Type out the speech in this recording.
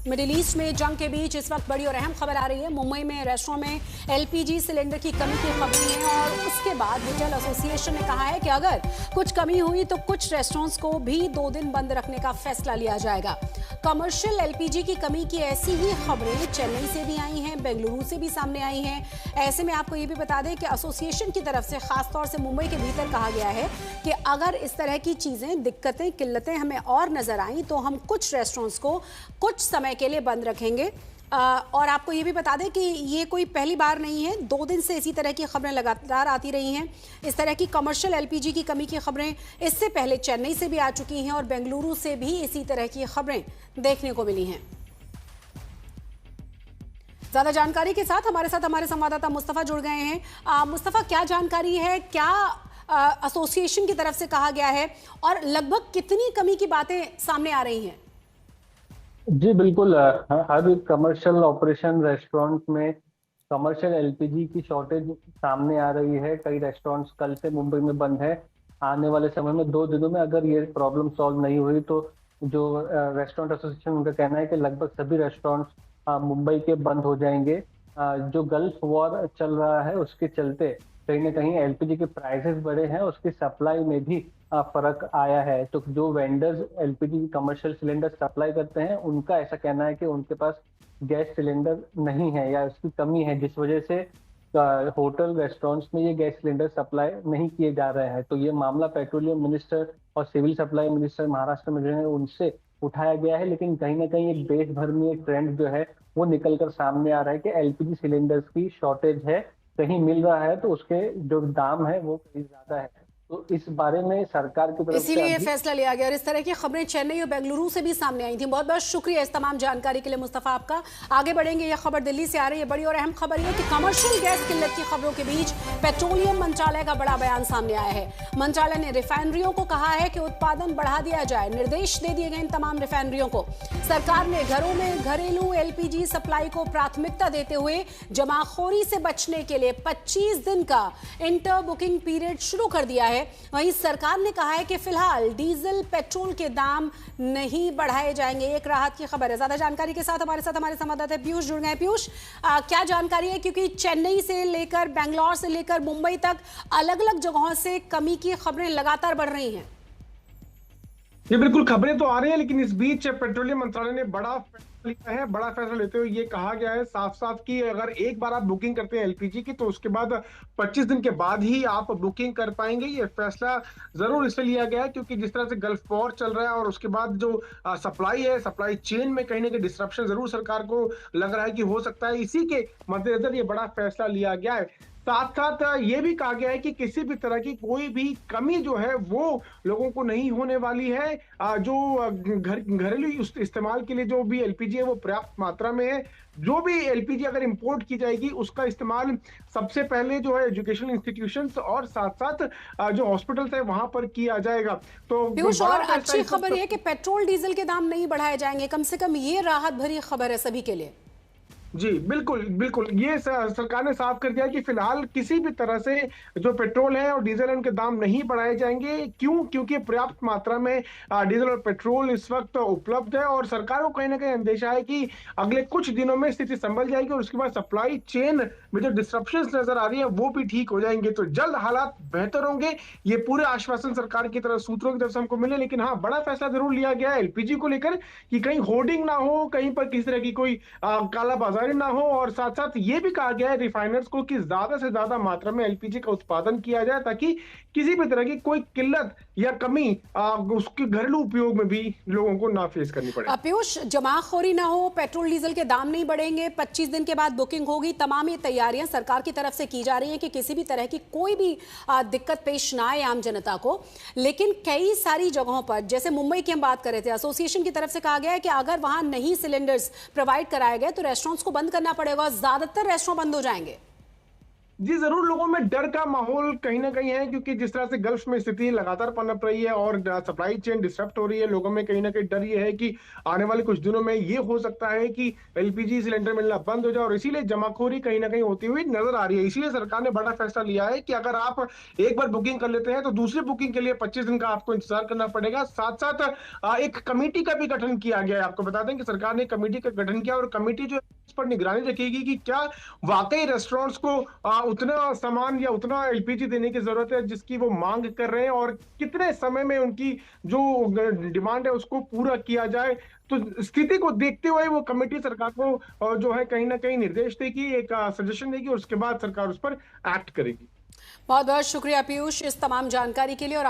Middle east में जंग के बीच इस वक्त बड़ी और अहम खबर आ रही है। मुंबई में रेस्टोरेंट में एलपीजी सिलेंडर की कमी की खबरें हैं और उसके बाद होटल एसोसिएशन ने कहा है कि अगर कुछ कमी हुई तो कुछ रेस्टोरेंट्स को भी 2 दिन बंद रखने का फैसला लिया जाएगा। कमर्शियल एलपीजी की कमी की ऐसी ही खबरें चेन्नई से भी आई हैं, बेंगलुरु से भी सामने आई हैं। ऐसे में आपको ये भी बता दें कि एसोसिएशन की तरफ से खासतौर से मुंबई के भीतर कहा गया है कि अगर इस तरह की चीजें, दिक्कतें, किल्लतें हमें और नजर आई तो हम कुछ रेस्टोरेंट्स को कुछ समय के लिए बंद रखेंगे। और आपको ये भी बता दें कि ये कोई पहली बार नहीं है, 2 दिन से इसी तरह की खबरें लगातार आती रही हैं। इस तरह की कमर्शियल एलपीजी की कमी की खबरें इससे पहले चेन्नई से भी आ चुकी हैं और बेंगलुरु से भी इसी तरह की खबरें देखने को मिली हैं। ज्यादा जानकारी के साथ हमारे संवाददाता मुस्तफा जुड़ गए हैं। मुस्तफा, क्या जानकारी है, क्या एसोसिएशन की तरफ से कहा गया है और लगभग कितनी कमी की बातें सामने आ रही हैं? जी बिल्कुल। हर कमर्शियल ऑपरेशन रेस्टोरेंट में कमर्शियल एलपीजी की शॉर्टेज सामने आ रही है। कई रेस्टोरेंट्स कल से मुंबई में बंद है। आने वाले समय में 2 दिनों में अगर ये प्रॉब्लम सॉल्व नहीं हुई तो जो रेस्टोरेंट एसोसिएशन, उनका कहना है कि लगभग सभी रेस्टोरेंट्स मुंबई के बंद हो जाएंगे। जो गल्फ वॉर चल रहा है उसके चलते कहीं ना कहीं एलपीजी के प्राइसेस बढ़े हैं, उसकी सप्लाई में भी फर्क आया है। तो जो vendors LPG commercial cylinder supply करते हैं, उनका ऐसा कहना है कि उनके पास गैस सिलेंडर नहीं है या उसकी कमी है, जिस वजह से होटल रेस्टोरेंट्स में ये गैस सिलेंडर सप्लाई नहीं किए जा रहे हैं। तो ये मामला पेट्रोलियम मिनिस्टर और सिविल सप्लाई मिनिस्टर महाराष्ट्र में जो है उनसे उठाया गया है, लेकिन कहीं ना कहीं एक देश भर में एक ट्रेंड जो है वो निकल कर सामने आ रहा है कि एलपीजी सिलेंडर्स की शॉर्टेज है। कहीं मिल रहा है तो उसके जो दाम है वो कहीं ज्यादा है। तो इस बारे में सरकार की तरफ से इसीलिए ये फैसला लिया गया और इस तरह की खबरें चेन्नई और बेंगलुरु से भी सामने आई थी। बहुत बहुत शुक्रिया इस तमाम जानकारी के लिए मुस्तफा आपका। आगे बढ़ेंगे, यह खबर दिल्ली से आ रही है। बड़ी और अहम खबर यह कि कमर्शियल गैस किल्लत की खबरों के बीच पेट्रोलियम मंत्रालय का बड़ा बयान सामने आया है। मंत्रालय ने रिफाइनरियों को कहा है कि उत्पादन बढ़ा दिया जाए। निर्देश दे दिए गए इन तमाम रिफाइनरियों को। सरकार ने घरों में घरेलू एलपीजी सप्लाई को प्राथमिकता देते हुए जमाखोरी से बचने के लिए 25 दिन का इंटर बुकिंग पीरियड शुरू कर दिया है। वहीं सरकार ने कहा है कि फिलहाल डीजल पेट्रोल के दाम नहीं बढ़ाए जाएंगे। एक राहत की खबर है। ज्यादा जानकारी के साथ हमारे संवाददाता पीयूष जुड़ गए। पीयूष, क्या जानकारी है, क्योंकि चेन्नई से लेकर बेंगलोर से लेकर मुंबई तक अलग अलग जगहों से कमी की खबरें लगातार बढ़ रही हैं। ये बिल्कुल खबरें तो आ रही है, लेकिन इस बीच पेट्रोलियम मंत्रालय ने बड़ा फैसला लेते हुए ये कहा गया है साफ साफ कि अगर एक बार आप बुकिंग करते हैं एलपीजी की तो उसके बाद 25 दिन के बाद ही आप बुकिंग कर पाएंगे। ये फैसला जरूर इसलिए लिया गया है क्योंकि जिस तरह से गल्फ वॉर चल रहा है और उसके बाद जो सप्लाई है, सप्लाई चेन में कहीं ना कहीं डिस्ट्रप्शन जरूर सरकार को लग रहा है कि हो सकता है। इसी के मद्देनजर ये बड़ा फैसला लिया गया है। साथ साथ ये भी कहा गया है कि किसी भी तरह की कोई भी कमी जो है वो लोगों को नहीं होने वाली है। जो घरेलू इस्तेमाल के लिए जो भी एलपीजी है वो पर्याप्त मात्रा में है। जो भी एलपीजी अगर इंपोर्ट की जाएगी उसका इस्तेमाल सबसे पहले जो है एजुकेशनल इंस्टीट्यूशंस और साथ साथ जो हॉस्पिटल्स है वहां पर किया जाएगा। तो और अच्छी खबर यह कि पेट्रोल डीजल के दाम नहीं बढ़ाए जाएंगे। कम से कम ये राहत भरी खबर है सभी के लिए। जी बिल्कुल बिल्कुल, ये सरकार ने साफ कर दिया कि फिलहाल किसी भी तरह से जो पेट्रोल है और डीजल है उनके दाम नहीं बढ़ाए जाएंगे। क्योंकि पर्याप्त मात्रा में डीजल और पेट्रोल इस वक्त उपलब्ध है और सरकार को कहीं ना कहीं अंदेशा है कि अगले कुछ दिनों में स्थिति संभल जाएगी और उसके बाद सप्लाई चेन में जो डिस्ट्रप्शंस नजर आ रही है वो भी ठीक हो जाएंगे। तो जल्द हालात बेहतर होंगे, ये पूरे आश्वासन सरकार की तरफ, सूत्रों की तरफ से हमको मिले। लेकिन हाँ, बड़ा फैसला जरूर लिया गया है एलपीजी को लेकर कि कहीं होर्डिंग ना हो, कहीं पर किसी तरह की कोई काला ना हो। और साथ साथ ये भी कहा गया है रिफाइनर्स को कि ज्यादा से ज्यादा मात्रा में एलपीजी का उत्पादन किया जाए ताकि किसी भी तरह की कोई किल्लत या कमी उसके घरेलू उपयोग में भी लोगों को ना फेस करनी पड़े। पीयूष, जमाखोरी ना हो, पेट्रोल डीजल के दाम नहीं बढ़ेंगे, 25 दिन के बाद बुकिंग होगी। तमाम ये तैयारियां सरकार की तरफ से की जा रही है कि किसी भी तरह की कोई भी दिक्कत पेश ना आए आम जनता को। लेकिन कई सारी जगहों पर, जैसे मुंबई की हम बात कर रहे थे, एसोसिएशन की तरफ से कहा गया है कि अगर वहां नहीं सिलेंडर्स प्रोवाइड कराए गए तो रेस्टोरेंट्स को बंद करना पड़ेगा। ज्यादातर रेस्टोरेंट बंद हो जाएंगे। जी जरूर, लोगों में डर का माहौल कहीं ना कहीं है, क्योंकि जिस तरह से गल्फ में स्थिति लगातार पनप रही है और सप्लाई चेन डिस्टर्ब हो रही है, लोगों में कहीं ना कहीं डर ये है कि आने वाले कुछ दिनों में ये हो सकता है कि एलपीजी सिलेंडर मिलना बंद हो जाए, और इसीलिए जमाखोरी कहीं ना कहीं होती हुई नजर आ रही है। इसीलिए सरकार ने बड़ा फैसला लिया है कि अगर आप एक बार बुकिंग कर लेते हैं तो दूसरी बुकिंग के लिए 25 दिन का आपको इंतजार करना पड़ेगा। साथ साथ एक कमेटी का भी गठन किया गया है। आपको बता दें कि सरकार ने कमेटी का गठन किया, और कमेटी जो इस पर निगरानी रखेगी कि क्या वाकई रेस्टोरेंट्स को उतना सामान या उतना एलपीजी देने की जरूरत है जिसकी वो मांग कर रहे हैं, और कितने समय में उनकी जो डिमांड है उसको पूरा किया जाए। तो स्थिति को देखते हुए वो कमेटी सरकार को जो है कहीं ना कहीं निर्देश देगी, एक सजेशन देगी, और उसके बाद सरकार उस पर एक्ट करेगी। बहुत बहुत शुक्रिया पीयूष इस तमाम जानकारी के लिए। और